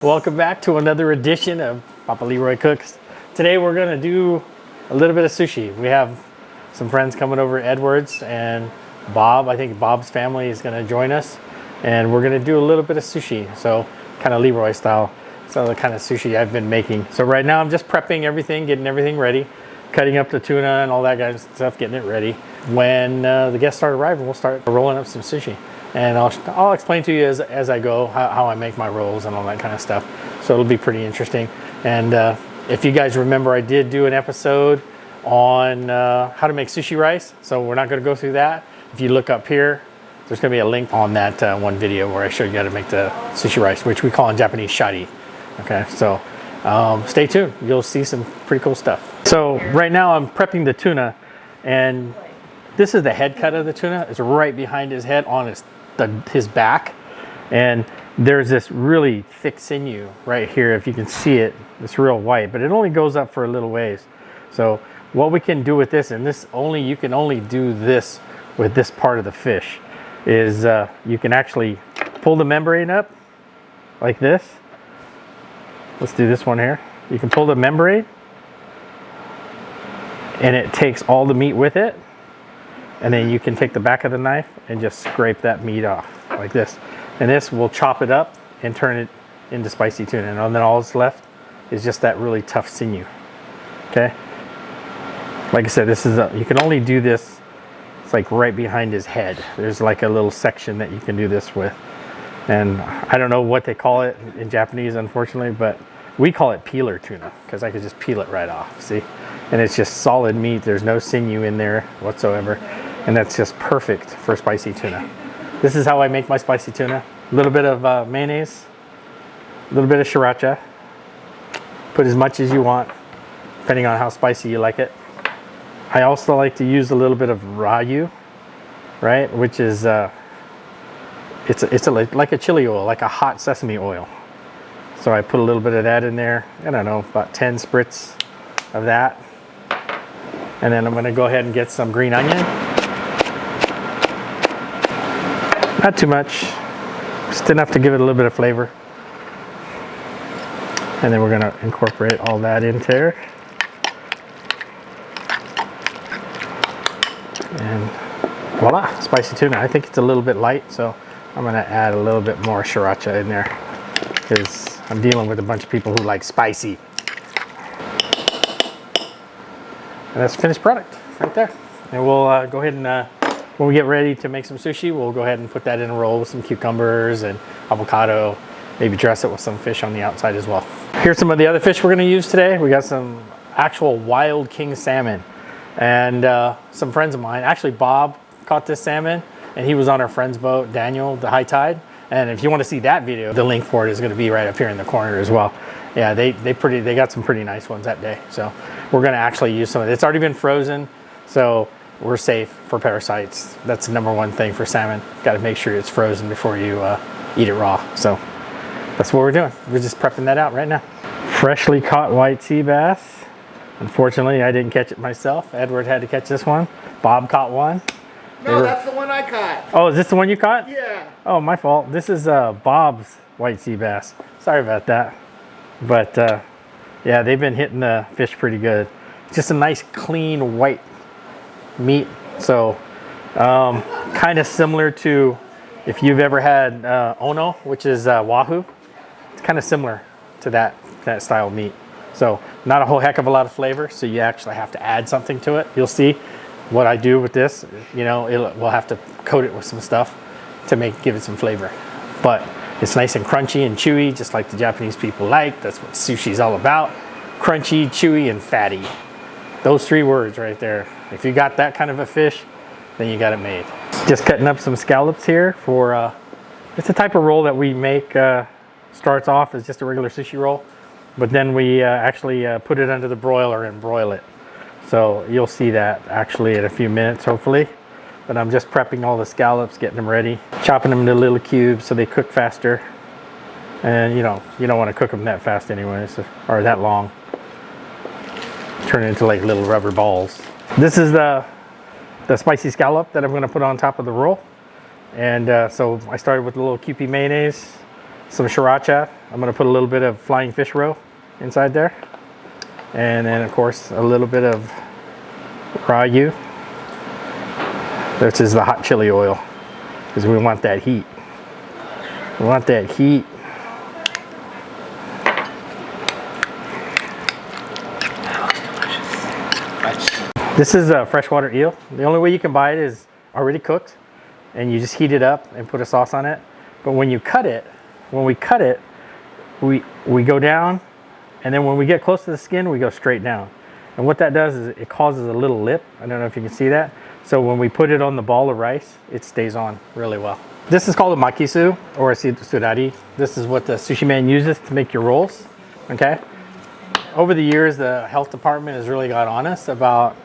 Welcome back to another edition of Papa Leroy Cooks. Today we're going to do a little bit of sushi. We have some friends coming over, Edwards and Bob. I think Bob's family is going to join us, and we're going to do a little bit of sushi. So kind of Leroy style. So the kind of sushi I've been making. So right now I'm just prepping everything, getting everything ready, cutting up the tuna and all that kind of stuff, getting it ready. When the guests start arriving, we'll start rolling up some sushi. And I'll explain to you as I go how I make my rolls and all that kind of stuff. So it'll be pretty interesting. And if you guys remember, I did do an episode on how to make sushi rice. So we're not going to go through that. If you look up here, there's going to be a link on that one video where I showed you how to make the sushi rice, which we call in Japanese shari. Okay, so stay tuned. You'll see some pretty cool stuff. So right now I'm prepping the tuna, and this is the head cut of the tuna. It's right behind his head on his back, and there's this really thick sinew right here. If you can see it, it's real white, but it only goes up for a little ways. So what we can do with this, and you can only do this with this part of the fish, is you can actually pull the membrane up like this. Let's do this one here. You can pull the membrane, and it takes all the meat with it. And then you can take the back of the knife and just scrape that meat off like this. And this will chop it up and turn it into spicy tuna. And then all that's left is just that really tough sinew. Okay? Like I said, you can only do this, it's like right behind his head. There's like a little section that you can do this with. And I don't know what they call it in Japanese, unfortunately, but we call it peeler tuna because I could just peel it right off, see? And it's just solid meat. There's no sinew in there whatsoever. And that's just perfect for spicy tuna. This is how I make my spicy tuna. A little bit of mayonnaise, a little bit of sriracha. Put as much as you want, depending on how spicy you like it. I also like to use a little bit of rayu, right? Which is, it's like a chili oil, like a hot sesame oil. So I put a little bit of that in there. I don't know, about 10 spritz of that. And then I'm gonna go ahead and get some green onion. Not too much, just enough to give it a little bit of flavor. And then we're gonna incorporate all that into there. And voila, spicy tuna. I think it's a little bit light, so I'm gonna add a little bit more sriracha in there because I'm dealing with a bunch of people who like spicy. And that's the finished product right there. And we'll go ahead and, when we get ready to make some sushi, we'll go ahead and put that in a roll with some cucumbers and avocado, maybe dress it with some fish on the outside as well. Here's some of the other fish we're gonna use today. We got some actual wild king salmon, and some friends of mine, actually Bob caught this salmon, and he was on our friend's boat, Daniel, the high tide. And if you want to see that video, the link for it is going to be right up here in the corner as well. Yeah, they got some pretty nice ones that day. So we're going to actually use some of it. It's already been frozen, so we're safe for parasites. That's the number one thing for salmon. Got to make sure it's frozen before you eat it raw. So that's what we're doing. We're just prepping that out right now. Freshly caught white sea bass. Unfortunately, I didn't catch it myself. Edward had to catch this one. Bob caught one. No, that's the one I caught. Oh, is this the one you caught? Yeah. Oh, my fault. This is Bob's white sea bass. Sorry about that. But yeah, they've been hitting the fish pretty good. Just a nice, clean, white meat. So kind of similar to if you've ever had ono, which is wahoo. It's kind of similar to that style of meat. So not a whole heck of a lot of flavor, so you actually have to add something to it. You'll see what I do with this. You know, we'll have to coat it with some stuff to give it some flavor. But it's nice and crunchy and chewy, just like the Japanese people like. That's what sushi's all about. Crunchy, chewy, and fatty. Those three words right there. If you got that kind of a fish, then you got it made. Just cutting up some scallops here for, it's a type of roll that we make, starts off as just a regular sushi roll, but then we actually put it under the broiler and broil it. So you'll see that actually in a few minutes, hopefully. But I'm just prepping all the scallops, getting them ready, chopping them into little cubes so they cook faster. And you don't want to cook them that fast anyways, or that long. Turn it into like little rubber balls. This is the spicy scallop that I'm going to put on top of the roll. And so I started with a little Kewpie mayonnaise, some sriracha. I'm gonna put a little bit of flying fish roe inside there. And then of course, a little bit of rayu. This is the hot chili oil, because we want that heat. We want that heat. This is a freshwater eel. The only way you can buy it is already cooked, and you just heat it up and put a sauce on it. But when you cut it, when we cut it, we go down, and then when we get close to the skin, we go straight down. And what that does is it causes a little lip. I don't know if you can see that. So when we put it on the ball of rice, it stays on really well. This is called a makisu or a surari. This is what the sushi man uses to make your rolls, okay? Over the years, the health department has really got on us about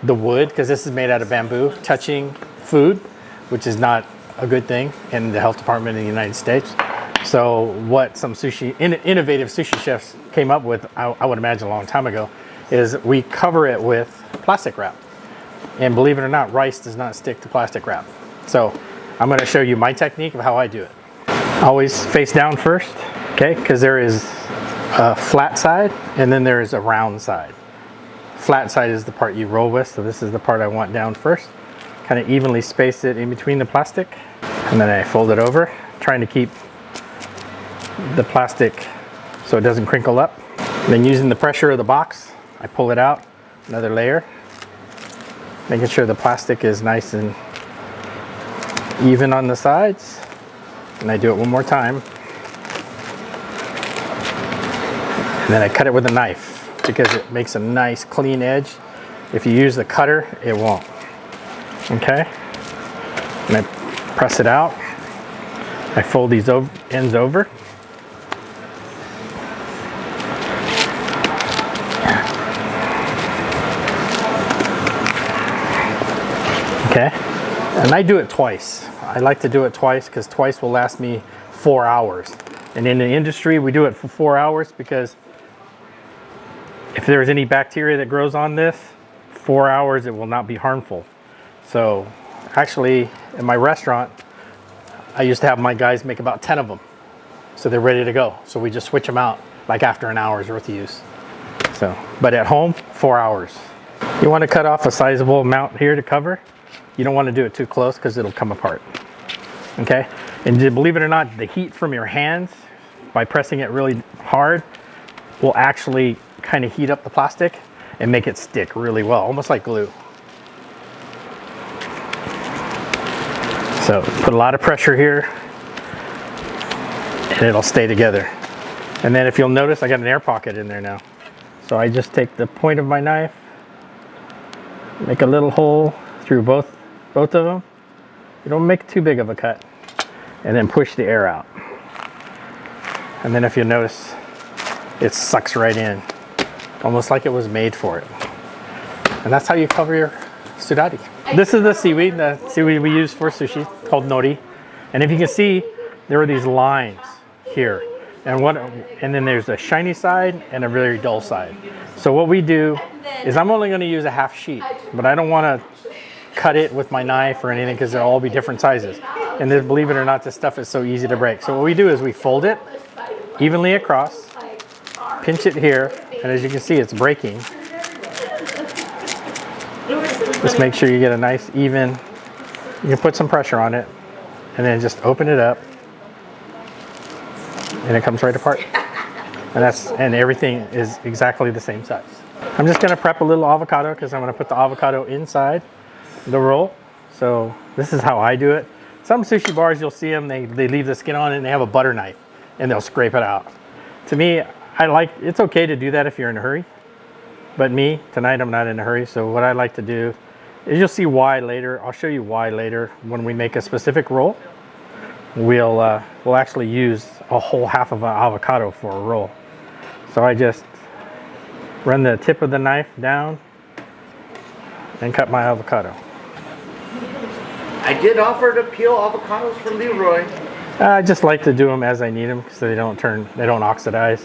the wood, because this is made out of bamboo, touching food, which is not a good thing in the health department in the United States. So what some innovative sushi chefs came up with, I would imagine a long time ago, is we cover it with plastic wrap. And believe it or not, rice does not stick to plastic wrap. So I'm gonna show you my technique of how I do it. Always face down first, okay? Because there is a flat side and then there is a round side. Flat side is the part you roll with, so this is the part I want down first. Kind of evenly space it in between the plastic, and then I fold it over, trying to keep the plastic so it doesn't crinkle up. Then using the pressure of the box, I pull it out, another layer, making sure the plastic is nice and even on the sides. And I do it one more time. And then I cut it with a knife, because it makes a nice clean edge. If you use the cutter, it won't. Okay? And I press it out. I fold these ends over. Okay? And I do it twice. I like to do it twice because twice will last me 4 hours. And in the industry, we do it for 4 hours because if there's any bacteria that grows on this, 4 hours, it will not be harmful. So actually, in my restaurant, I used to have my guys make about 10 of them. So they're ready to go. So we just switch them out like after an hour's worth of use. So, but at home, 4 hours. You want to cut off a sizable amount here to cover. You don't want to do it too close because it'll come apart. Okay? And believe it or not, the heat from your hands, by pressing it really hard, will actually kind of heat up the plastic and make it stick really well, almost like glue. So put a lot of pressure here and it'll stay together. And then if you'll notice, I got an air pocket in there now. So I just take the point of my knife, make a little hole through both of them. You don't make too big of a cut, and then push the air out. And then if you notice, it sucks right in, almost like it was made for it. And that's how you cover your surari. This is the seaweed we use for sushi, called nori. And if you can see, there are these lines here. And then there's a shiny side and a very dull side. So what we do is I'm only gonna use a half sheet, but I don't wanna cut it with my knife or anything because they'll all be different sizes. And then, believe it or not, this stuff is so easy to break. So what we do is we fold it evenly across, pinch it here, and as you can see, it's breaking. Just make sure you get a nice even, you can put some pressure on it, and then just open it up, and it comes right apart. And everything is exactly the same size. I'm just gonna prep a little avocado because I'm gonna put the avocado inside the roll. So this is how I do it. Some sushi bars, you'll see them, they leave the skin on it and they have a butter knife and they'll scrape it out. To me, it's okay to do that if you're in a hurry. But me, tonight I'm not in a hurry. So what I like to do is, you'll see why later. I'll show you why later when we make a specific roll. We'll actually use a whole half of an avocado for a roll. So I just run the tip of the knife down and cut my avocado. I did offer to peel avocados for Leroy. I just like to do them as I need them so they don't oxidize.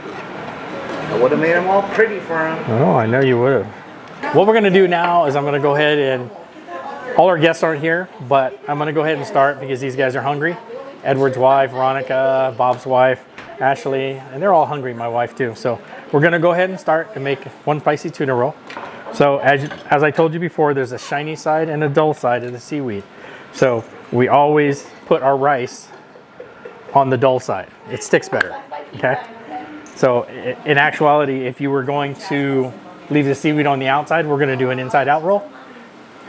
I would have made them all pretty for him. Oh, I know you would have. What we're gonna do now is I'm gonna go ahead and, all our guests aren't here, but I'm gonna go ahead and start because these guys are hungry. Edward's wife, Veronica, Bob's wife, Ashley, and they're all hungry, my wife too. So we're gonna go ahead and start and make one spicy tuna roll. So as I told you before, there's a shiny side and a dull side of the seaweed. So we always put our rice on the dull side. It sticks better, okay? So in actuality, if you were going to leave the seaweed on the outside, we're gonna do an inside out roll.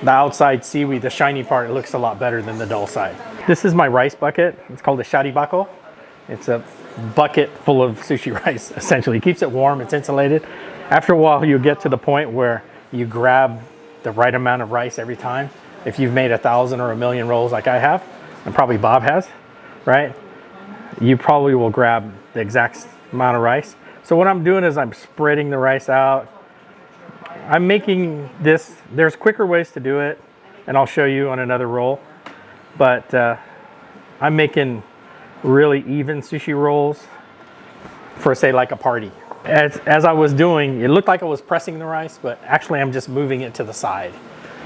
The outside seaweed, the shiny part, looks a lot better than the dull side. This is my rice bucket. It's called a sharibako. It's a bucket full of sushi rice, essentially. It keeps it warm, it's insulated. After a while, you get to the point where you grab the right amount of rice every time. If you've made 1,000 or 1,000,000 rolls like I have, and probably Bob has, right? You probably will grab the exact amount of rice. So what I'm doing is I'm spreading the rice out. I'm making this, there's quicker ways to do it, and I'll show you on another roll. But I'm making really even sushi rolls for, say, like a party. As I was doing, it looked like I was pressing the rice, but actually I'm just moving it to the side.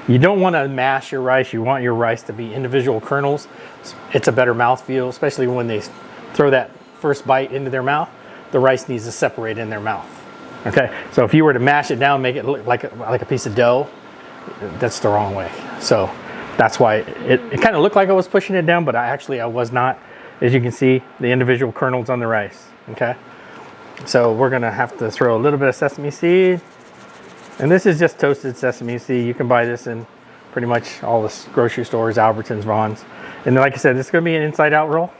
You don't want to mash your rice. You want your rice to be individual kernels. It's a better mouthfeel, especially when they throw that first bite into their mouth. The rice needs to separate in their mouth. Okay, so if you were to mash it down, make it look like a piece of dough, that's the wrong way. So that's why it kind of looked like I was pushing it down, but I was not. As you can see, the individual kernels on the rice, okay? So we're gonna have to throw a little bit of sesame seed. And this is just toasted sesame seed. You can buy this in pretty much all the grocery stores, Albertsons, Vons. And like I said, this is gonna be an inside out roll.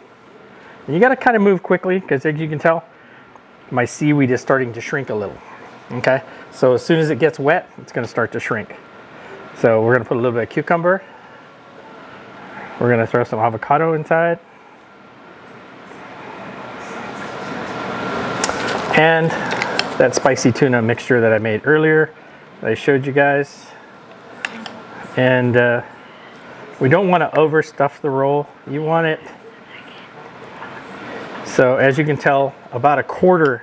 And you gotta kind of move quickly, because as you can tell, my seaweed is starting to shrink a little, okay? So as soon as it gets wet, it's gonna start to shrink. So we're gonna put a little bit of cucumber. We're gonna throw some avocado inside. And that spicy tuna mixture that I made earlier, that I showed you guys. And we don't wanna overstuff the roll. You want it, so as you can tell, about 1/4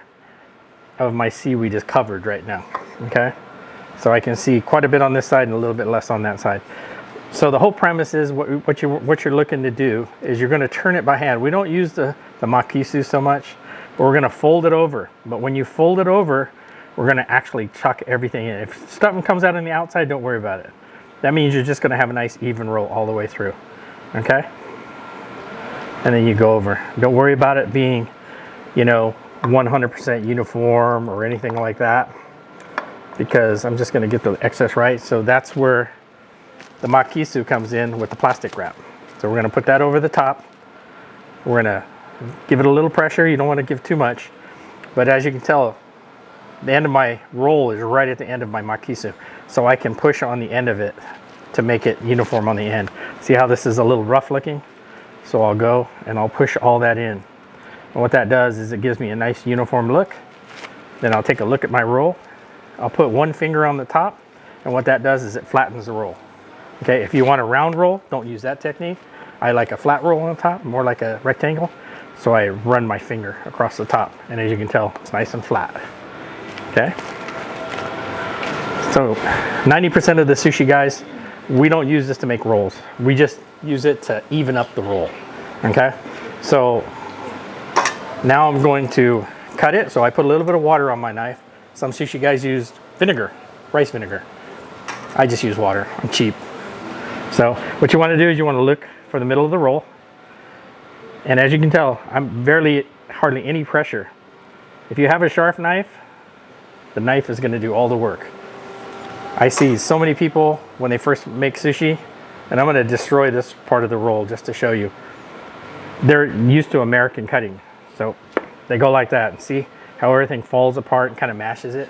of my seaweed is covered right now, okay? So I can see quite a bit on this side and a little bit less on that side. So the whole premise is what you're looking to do is you're gonna turn it by hand. We don't use the makisu so much, but we're gonna fold it over. But when you fold it over, we're gonna actually chuck everything in. If stuff comes out on the outside, don't worry about it. That means you're just gonna have a nice even roll all the way through, okay? And then you go over. Don't worry about it being, 100% uniform or anything like that, because I'm just gonna get the excess right. So that's where the makisu comes in with the plastic wrap. So we're gonna put that over the top. We're gonna give it a little pressure. You don't wanna give too much. But as you can tell, the end of my roll is right at the end of my makisu. So I can push on the end of it to make it uniform on the end. See how this is a little rough looking? So I'll go and I'll push all that in. And what that does is it gives me a nice uniform look. Then I'll take a look at my roll. I'll put one finger on the top, and what that does is it flattens the roll. Okay, if you want a round roll, don't use that technique. I like a flat roll on top, more like a rectangle. So I run my finger across the top, and as you can tell, it's nice and flat. Okay? So 90% of the sushi guys, we don't use this to make rolls. We just use it to even up the roll, okay? So now I'm going to cut it. So I put a little bit of water on my knife. Some sushi guys use vinegar, rice vinegar. I just use water, I'm cheap. So what you wanna do is you wanna look for the middle of the roll. And as you can tell, I'm hardly any pressure. If you have a sharp knife, the knife is gonna do all the work. I see so many people when they first make sushi, and I'm gonna destroy this part of the roll just to show you. They're used to American cutting. So they go like that, and see how everything falls apart and kind of mashes it?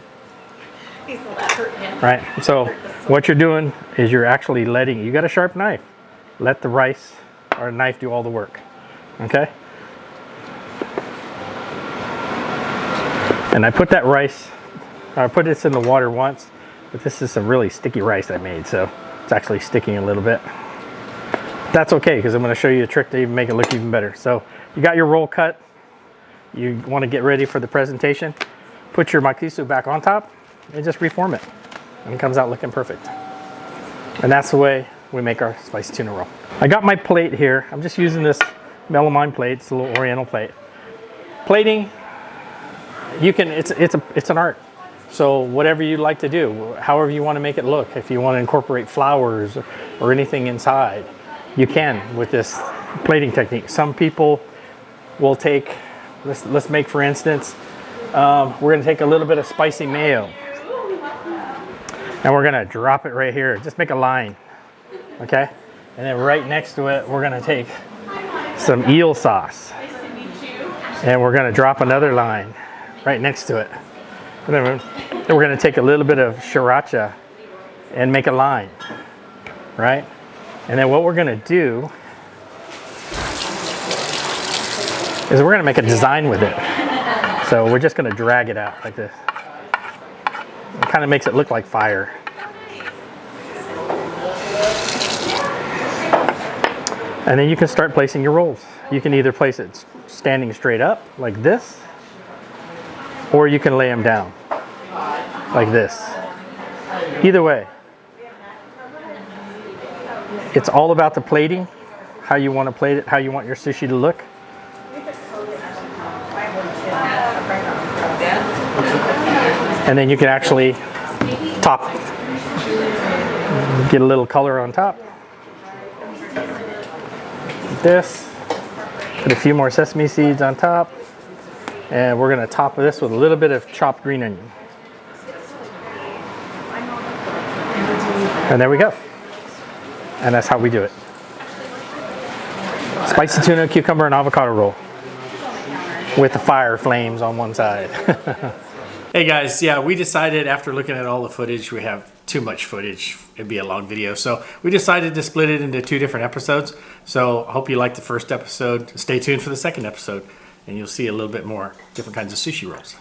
Right, so what you're doing is you're actually you got a sharp knife. Let the rice or knife do all the work, okay? And I put that rice, I put this in the water once, but this is some really sticky rice I made, so it's actually sticking a little bit. That's okay, because I'm going to show you a trick to even make it look even better. So you got your roll cut. You want to get ready for the presentation. Put your makisu back on top and just reform it. And it comes out looking perfect. And that's the way we make our spicy tuna roll. I got my plate here. I'm just using this melamine plate. It's a little oriental plate. Plating, you can, it's an art. So whatever you like to do, however you want to make it look, if you want to incorporate flowers or anything inside, you can with this plating technique. Some people will take, let's make, for instance, we're going to take a little bit of spicy mayo and we're going to drop it right here. Just make a line, okay? And then right next to it, we're going to take some eel sauce and we're going to drop another line right next to it. And then we're going to take a little bit of sriracha and make a line, right? And then what we're going to do is we're going to make a design with it. So we're just going to drag it out like this. It kind of makes it look like fire. And then you can start placing your rolls. You can either place it standing straight up like this, or you can lay them down like this. Either way, it's all about the plating, how you want to plate it, how you want your sushi to look. And then you can actually top, get a little color on top. Like this. Put a few more sesame seeds on top. And we're going to top this with a little bit of chopped green onion. And there we go. And that's how we do it. Spicy tuna, cucumber, and avocado roll with the fire flames on one side. Hey guys, yeah, we decided after looking at all the footage, we have too much footage. It'd be a long video. So we decided to split it into 2 different episodes. So I hope you liked the first episode. Stay tuned for the second episode and you'll see a little bit more different kinds of sushi rolls.